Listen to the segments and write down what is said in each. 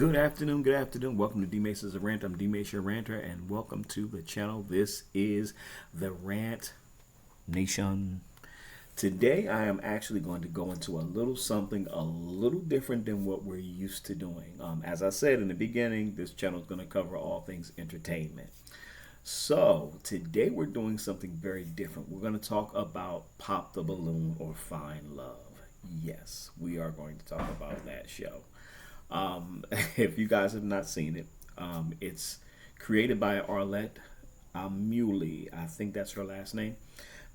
Good afternoon, good afternoon. Welcome to D Mace's Rant. I'm D Mace, your ranter, and welcome to the channel. This is the Rant Nation. Today, I am actually going to go into a little something a little different than what we're used to doing. As I said in the beginning, this channel is going to cover all things entertainment. So, today we're doing something very different. We're going to talk about Pop the Balloon or Find Love. Yes, we are going to talk about that show. Um, if you guys have not seen it, it's created by Arlette Amuli. I think that's her last name.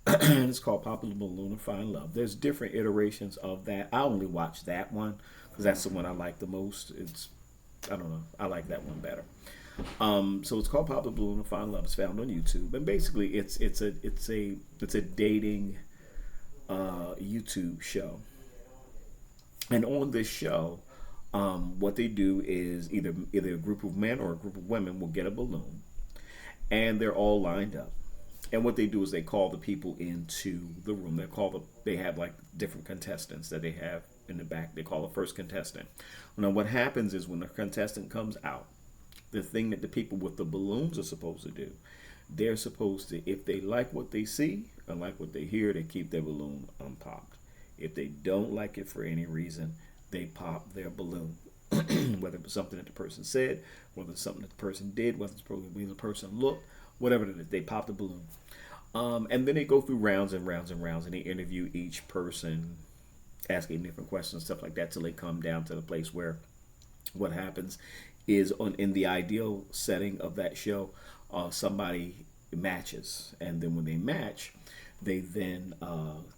It's called Popular Balloon and Find Love. There's different iterations of that. I only watch that one because that's the one I like the most. I don't know, I like that one better. So it's called Popular Balloon and Find Love. It's found on YouTube, and basically it's a dating YouTube show. And on this show, what they do is either a group of men or a group of women will get a balloon, and they're all lined up. And what they do is they call the people into the room. They have like different contestants that they have in the back. They call the first contestant. Now, what happens is when the contestant comes out, the thing that the people with the balloons are supposed to do, they're supposed to, if they like what they see and like what they hear, they keep their balloon unpopped. If they don't like it for any reason, they pop their balloon. Whether it was something that the person said, whether it's something that the person did, whether it's probably the person looked, whatever it is, they pop the balloon. And then they go through rounds and rounds and rounds, and they interview each person, asking different questions, stuff like that, till they come down to the place where what happens is in the ideal setting of that show, somebody matches, and then when they match, they then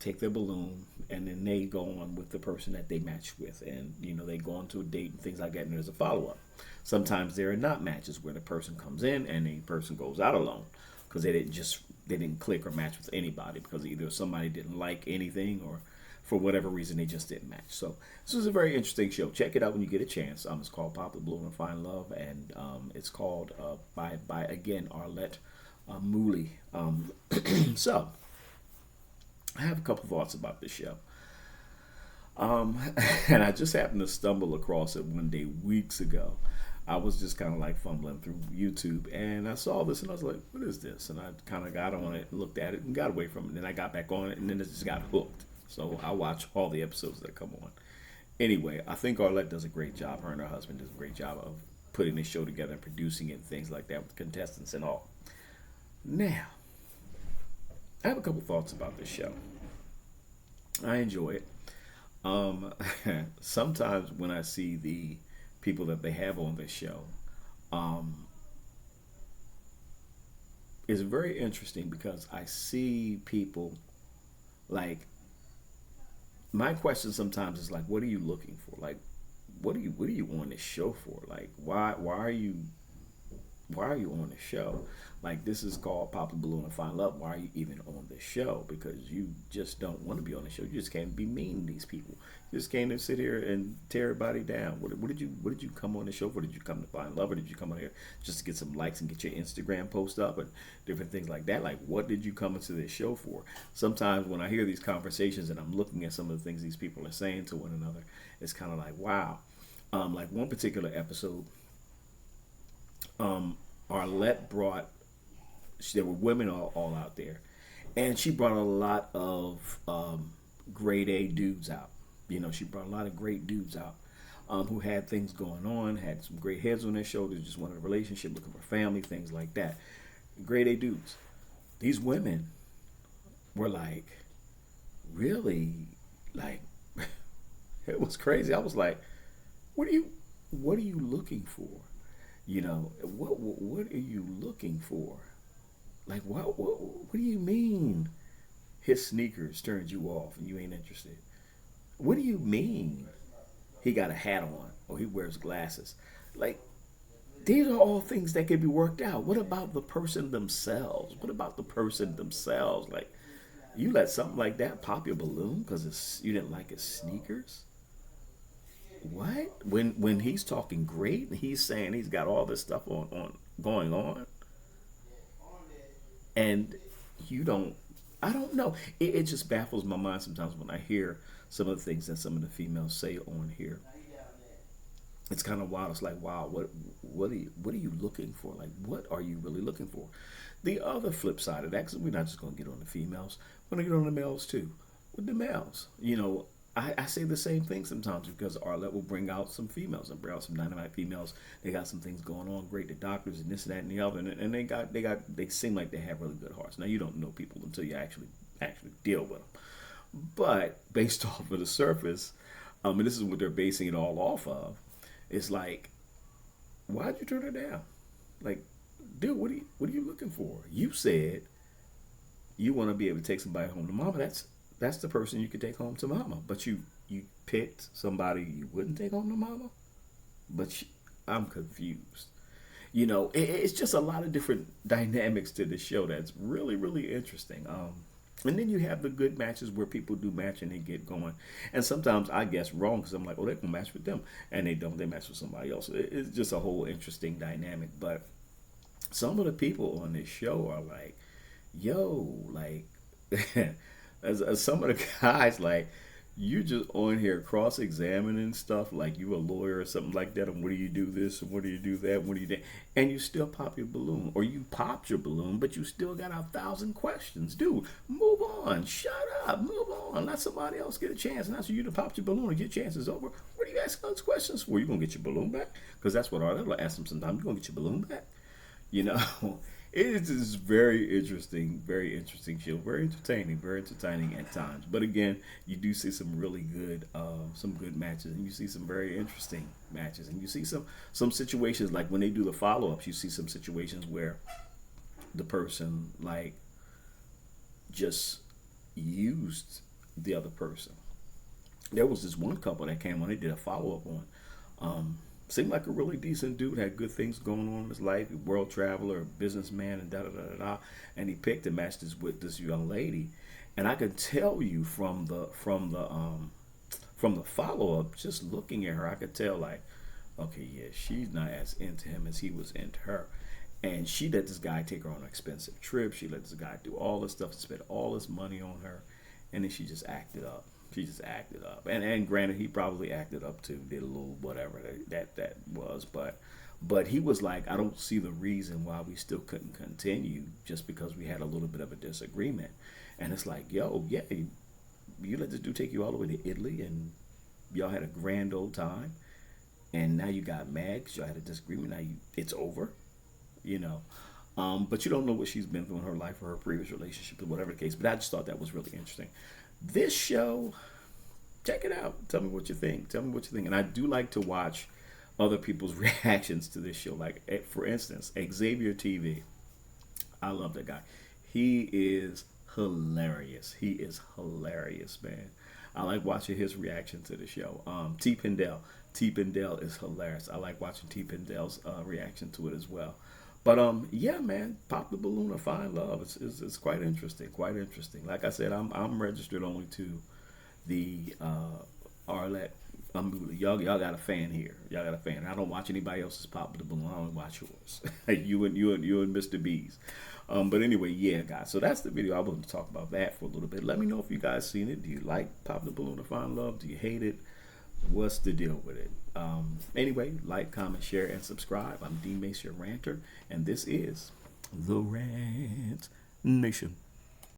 take their balloon and then they go on with the person that they match with, and they go on to a date and things like that, and there's a follow-up. Sometimes there are not matches where the person comes in and the person goes out alone because they didn't click or match with anybody because either somebody didn't like anything or for whatever reason they just didn't match. So this is a very interesting show. Check it out when you get a chance. It's called Pop the Balloon and Find Love, and it's called by again Arlette Mooley. So I have a couple thoughts about this show. And I just happened to stumble across it one day weeks ago. I was just kind of like fumbling through YouTube, and I saw this and I was like, what is this? And I kind of got on it, looked at it, and got away from it. And then I got back on it, and then it just got hooked. So I watch all the episodes that come on. Anyway, I think Arlette does a great job. Her and her husband does a great job of putting this show together and producing it and things like that with contestants and all. Now, I have a couple thoughts about this show. I enjoy it. Um, Sometimes when I see the people that they have on this show, um, it's very interesting because I see people like my question sometimes is like, what are you looking for? Like, what are you on this show for? Like, why are you on the show? Like, this is called Pop the Balloon and Find Love. Why are you even on the show? Because you just don't want to be on the show. You just can't be mean to these people. You just came to sit here and tear everybody down. What did you come on the show for? Did you come to find love, or did you come on here just to get some likes and get your Instagram post up and different things like that? Like, what did you come into this show for? Sometimes when I hear these conversations and I'm looking at some of the things these people are saying to one another, it's kind of like, wow. Like one particular episode, Arlette brought, there were women all out there, and she brought a lot of grade A dudes out. She brought a lot of great dudes out who had things going on, had some great heads on their shoulders, just wanted a relationship, looking for family, things like that. Grade A dudes. These women were like, really, like, it was crazy. I was like, what are you looking for? What are you looking for? Like, what do you mean his sneakers turned you off and you ain't interested? What do you mean he got a hat on or he wears glasses? Like, these are all things that can be worked out. What about the person themselves? What about the person themselves? Like, you let something like that pop your balloon because you didn't like his sneakers? What? When he's talking great, he's saying he's got all this stuff on going on, and you don't. I don't know. It just baffles my mind sometimes when I hear some of the things that some of the females say on here. it's kind of wild. It's like, wow, what are you looking for? Like, what are you really looking for? The other flip side of that, because we're not just going to get on the females, we're going to get on the males too. With the males, I say the same thing sometimes because Arlette will bring out some females and bring out some dynamite females. They got some things going on, great, the doctors and this, that, and the other, and they seem like they have really good hearts. Now you don't know people until you actually deal with them, but based off of the surface, and this is what they're basing it all off of. It's like, why'd you turn her down? Like, dude, what are you looking for? You said you want to be able to take somebody home to mama. That's the person you could take home to mama. But you picked somebody you wouldn't take home to mama. But I'm confused. It's just a lot of different dynamics to the show that's really really interesting. And then you have the good matches where people do match and they get going. And sometimes I guess wrong because I'm like, oh, they're going to match with them. And they don't. They match with somebody else. It's just a whole interesting dynamic. But some of the people on this show are like, yo, like, as some of the guys, like, you just on here cross-examining stuff like you a lawyer or something like that, and what do you do this and what do you do that, what do you do, and you still pop your balloon, or you popped your balloon but you still got 1,000 questions. Dude, move on, shut up, move on, let somebody else get a chance. And after you to pop your balloon and your chance is over, what are you asking those questions for? You gonna get your balloon back? Because that's what I'll ask them sometimes. You gonna get your balloon back? you know it is very interesting show, very entertaining at times. But again, you do see some good matches, and you see some very interesting matches, and you see some situations like when they do the follow-ups, you see some situations where the person like just used the other person. There was this one couple that came on, they did a follow-up on, seemed like a really decent dude, had good things going on in his life, world traveler, businessman, and da da da da da. And he picked and matched this with this young lady, and I could tell you from the follow up, just looking at her, I could tell like, okay, yeah, she's not as into him as he was into her. And she let this guy take her on an expensive trip. She let this guy do all this stuff, spend all this money on her, and then she just acted up. And granted, he probably acted up too, did a little whatever that was, but he was like, I don't see the reason why we still couldn't continue just because we had a little bit of a disagreement. And it's like, yo, yeah, you let this dude take you all the way to Italy, and y'all had a grand old time, and now you got mad because y'all had a disagreement. Now it's over, you know. But you don't know what she's been through in her life or her previous relationship or whatever the case. But I just thought that was really interesting. This show, check it out. Tell me what you think. And I do like to watch other people's reactions to this show. Like, for instance, Xavier TV. I love that guy. He is hilarious. Man. I like watching his reaction to the show. T. Pendel. T. Pendel is hilarious. I like watching T. Pendel's reaction to it as well. But yeah, man, Pop the Balloon or Find Love. It's quite interesting. Like I said, I'm registered only to the Arlette. Y'all got a fan here. Y'all got a fan. I don't watch anybody else's Pop the Balloon. I only watch yours. you and Mr. B's. But anyway, yeah, guys. So that's the video. I wanted to talk about that for a little bit. Let me know if you guys seen it. Do you like Pop the Balloon or Find Love? Do you hate it? What's the deal with it? Anyway, like, comment, share, and subscribe. I'm D Mace, your ranter, and this is The Rant Nation.